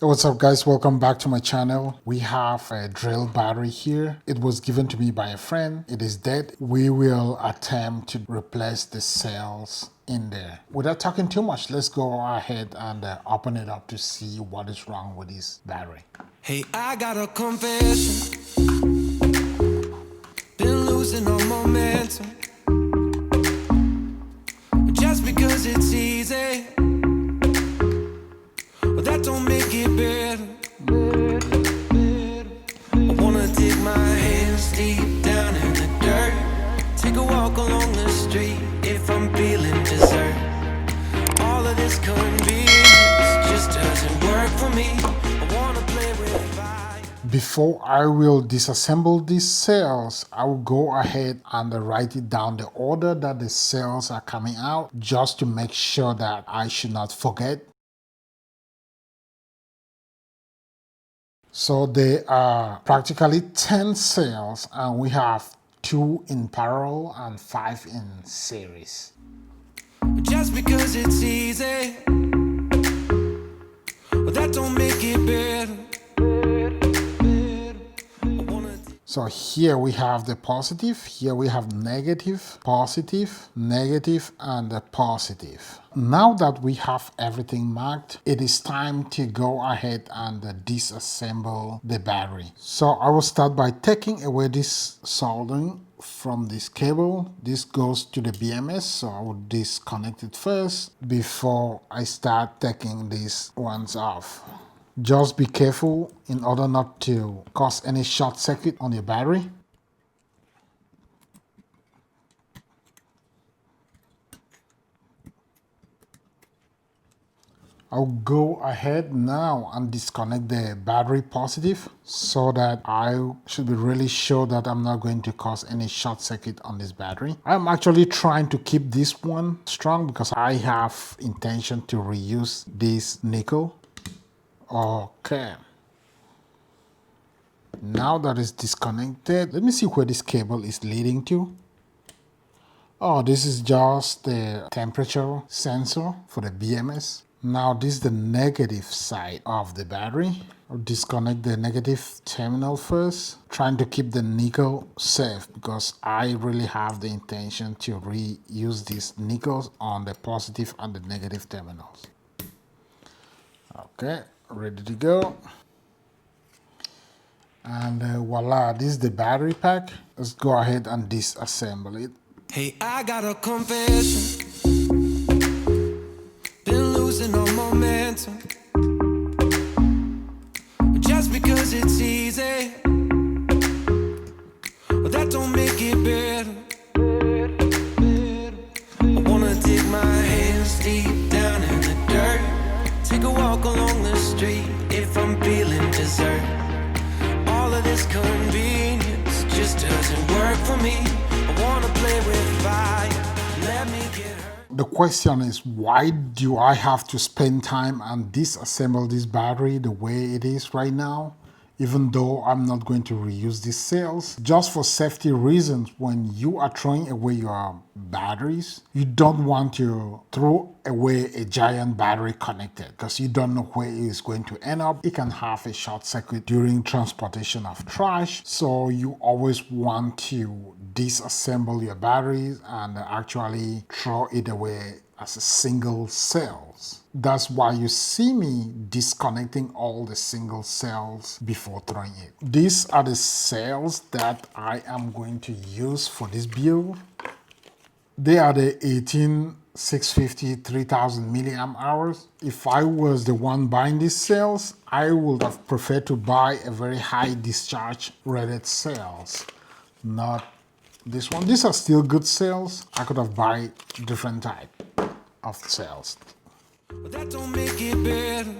Hey, what's up guys, welcome back to my channel. We have a drill battery here. It was given to me by a friend. It is dead. We will attempt to replace the cells in there. Without talking too much, let's go ahead and open it up to see what is wrong with this battery. Hey, I got a confession. Been losing all momentum. Just because it's easy, but that don't make it better. I wanna dig my hands deep down in the dirt. Take a walk along the street if I'm feeling dessert. All of this convenience just doesn't work for me. I wanna play with fire. Before I will disassemble these cells, I will go ahead and write it down the order that the cells are coming out, just to make sure that I should not forget. So there are practically 10 cells, and we have 2 in parallel and 5 in series. Just because it's easy, but that don't make it better. So here we have the positive, here we have negative, positive, negative, and the positive. Now that we have everything marked, it is time to go ahead and disassemble the battery. So I will start by taking away this soldering from this cable. This goes to the BMS, so I will disconnect it first before I start taking these ones off. Just be careful in order not to cause any short circuit on your battery. I'll go ahead now and disconnect the battery positive so that I should be really sure that I'm not going to cause any short circuit on this battery. I'm actually trying to keep this one strong because I have intention to reuse this nickel. Okay. Now that it's disconnected, let me see where this cable is leading to. Oh, this is just the temperature sensor for the BMS. Now this is the negative side of the battery. I'll disconnect the negative terminal first, trying to keep the nickel safe because I really have the intention to reuse these nickels on the positive and the negative terminals. Okay, ready to go. And voila, this is the battery pack. Let's go ahead and disassemble it. Hey, I got a confession. Been losing all momentum. Just because it's easy, but that don't make it better. I wanna dig my hands deep down in the dirt. Take a walk along the street if I'm feeling dessert. All of this convenience just doesn't work for me. I wanna play with fire. Let me get hurt. The question is, why do I have to spend time and disassemble this battery the way it is right now, even though I'm not going to reuse these cells? Just for safety reasons, when you are throwing away your batteries, you don't want to throw away a giant battery connected because you don't know where it is going to end up. It can have a short circuit during transportation of trash, so you always want to disassemble your batteries and actually throw it away as a single cells. That's why you see me disconnecting all the single cells before throwing it. These are the cells that I am going to use for this build. They are the 18650 3000 milliamp hours. If I was the one buying these cells, I would have preferred to buy a very high discharge rated cells, not this one. These are still good cells. I could have buy different type of cells. But that don't make it better.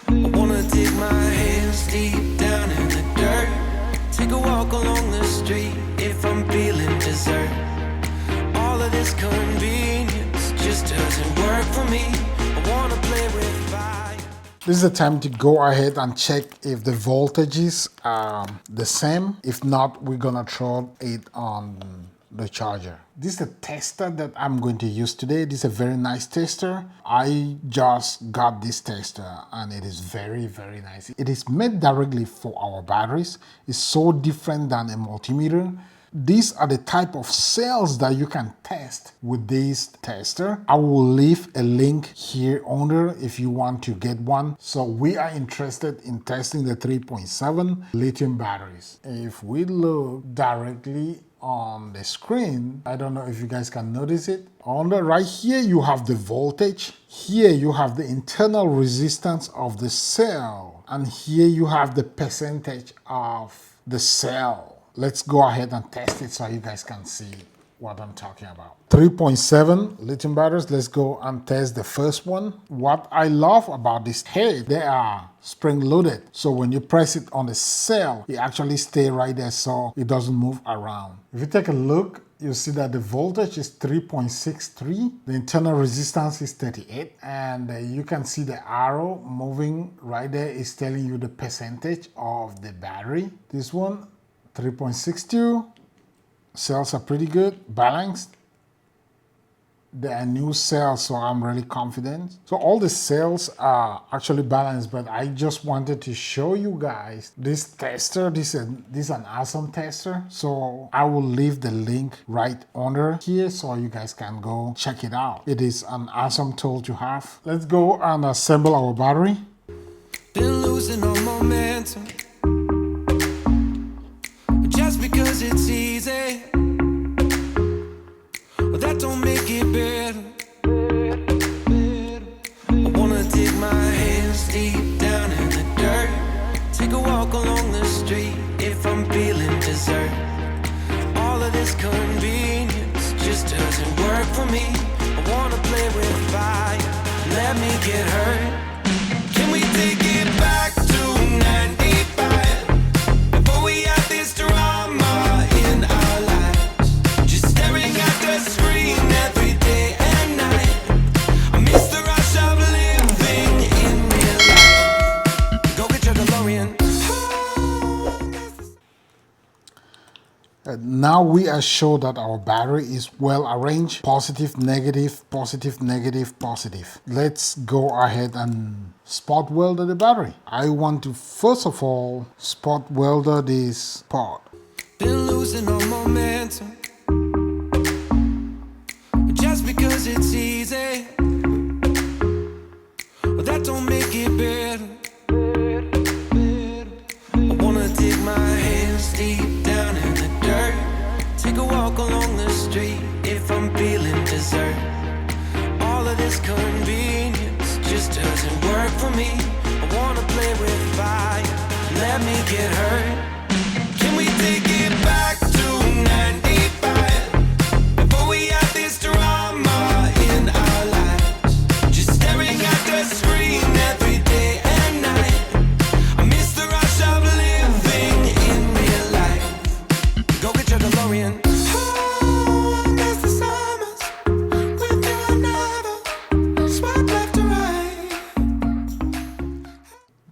I wanna dig my hands deep down in the dirt. Take a walk along the street if I'm feeling dessert. All of this convenience just doesn't work for me. I wanna play with fire. This is the time to go ahead and check if the voltages are the same. If not, we're gonna throw it on the charger. This is the tester that I'm going to use today. This is a very nice tester. I just got this tester and it is very, very nice. It is made directly for our batteries. It's so different than a multimeter. These are the type of cells that you can test with this tester. I will leave a link here under if you want to get one. So we are interested in testing the 3.7 lithium batteries. If we look directly on the screen, I don't know if you guys can notice it. On the right here, you have the voltage. Here you have the internal resistance of the cell. And here you have the percentage of the cell. Let's go ahead and test it so you guys can see what I'm talking about. 3.7 lithium batteries. Let's go and test the first one. What I love about this head, they are spring loaded. So when you press it on the cell, it actually stays right there so it doesn't move around. If you take a look, you see that the voltage is 3.63. The internal resistance is 38. And you can see the arrow moving right there is telling you the percentage of the battery. This one, 3.62. Cells are pretty good, balanced. They are new cells, so I'm really confident. So all the cells are actually balanced, but I just wanted to show you guys this tester. This is an awesome tester. So I will leave the link right under here so you guys can go check it out. It is an awesome tool to have. Let's go and assemble our battery. Been losing all momentum just because it's easy. But that don't make it better. I wanna dig my hands deep down in the dirt. Take a walk along the street if I'm feeling dessert. All of this convenience just doesn't work for me. I wanna play with fire, let me get hurt. Can we take it back to 95? Before we had this drama in our lives, just staring at the screen every day and night. I miss the rush of living in real life. Go get your DeLorean. Now we are sure that our battery is well arranged. Positive, negative, positive, negative, positive. Let's go ahead and spot weld the battery. I want to first of all spot weld this part. Been losing all momentum just because it's easy. But that don't make it better. I wanna dig my hands deep down in the dirt. Take a walk along the street if I'm feeling dessert. All of this convenience just doesn't work for me. I wanna play with fire, let me get hurt. Can we take it back to 95? Before we had this drama in our lives, just staring at the screen every day and night. I miss the rush of living in real life. Go get your DeLorean. Oh, I miss the summers with you and never swipe left to right.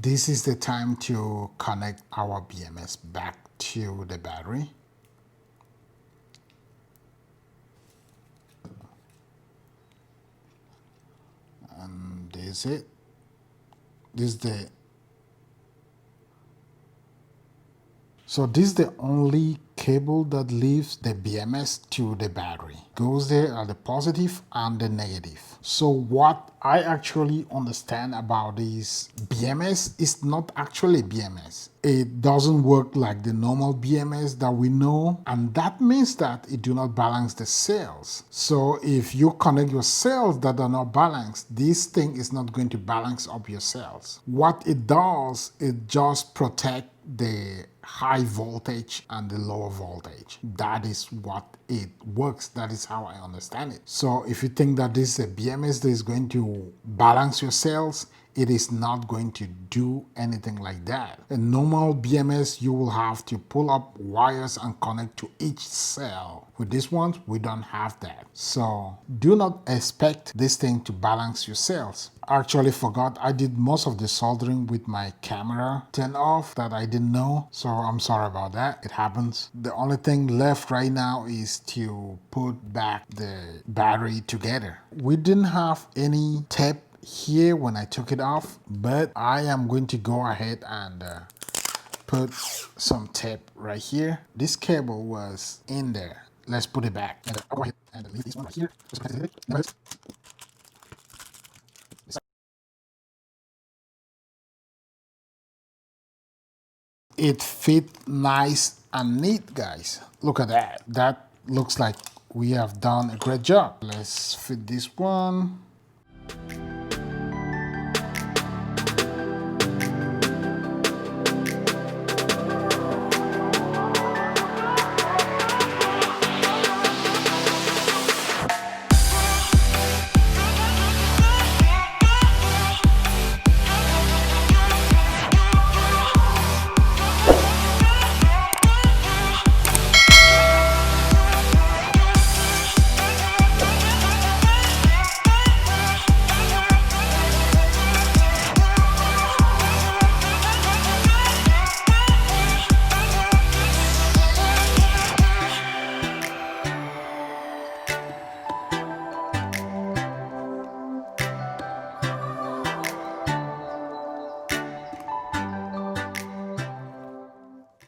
This is the time to connect our BMS back to the battery. And this is it. This is the only cable that leaves the BMS to the battery. Goes there are the positive and the negative. So what I actually understand about this BMS is not actually BMS. It doesn't work like the normal BMS that we know, and that means that it do not balance the cells. So if you connect your cells that are not balanced, this thing is not going to balance up your cells. What it does, it just protect the high voltage and the lower voltage. That is what it works. That is how I understand it. So if you think that this is a BMS that is going to balance your cells, it is not going to do anything like that. A normal BMS, you will have to pull up wires and connect to each cell. With this one, we don't have that. So do not expect this thing to balance your cells. Actually forgot I did most of the soldering with my camera turned off that I didn't know, so I'm sorry about that. It happens. The only thing left right now is to put back the battery together. We didn't have any tape here when I took it off, but I am going to go ahead and put some tape right here. This cable was in there. Let's put it back. And I'll go ahead and leave this one right here. It fit nice and neat, guys. Look at that. That looks like we have done a great job. Let's fit this one.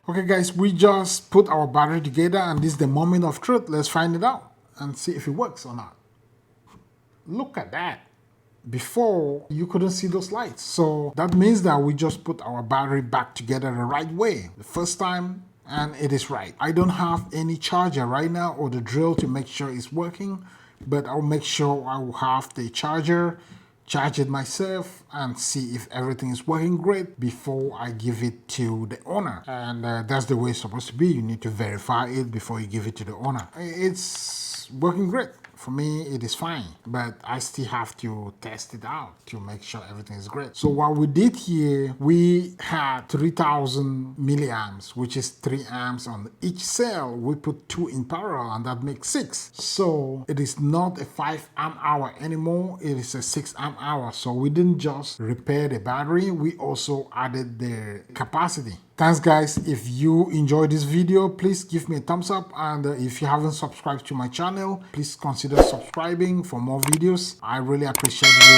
Okay guys, we just put our battery together and this is the moment of truth. Let's find it out and see if it works or not. Look at that. Before, you couldn't see those lights. So that means that we just put our battery back together the right way the first time, and it is right. I don't have any charger right now or the drill to make sure it's working, but I'll make sure I will have the charger, charge it myself, and see if everything is working great before I give it to the owner. And that's the way it's supposed to be. You need to verify it before you give it to the owner. It's working great. For me, it is fine, but I still have to test it out to make sure everything is great. So what we did here, we had 3000 milliamps, which is 3 amps on each cell. We put 2 in parallel and that makes 6. So it is not a 5 amp hour anymore, it is a 6 amp hour. So we didn't just repair the battery, we also added the capacity. Thanks guys. If you enjoyed this video, please give me a thumbs up, and if you haven't subscribed to my channel, please consider subscribing for more videos. I really appreciate you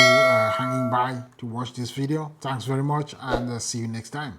hanging by to watch this video. Thanks very much, and see you next time.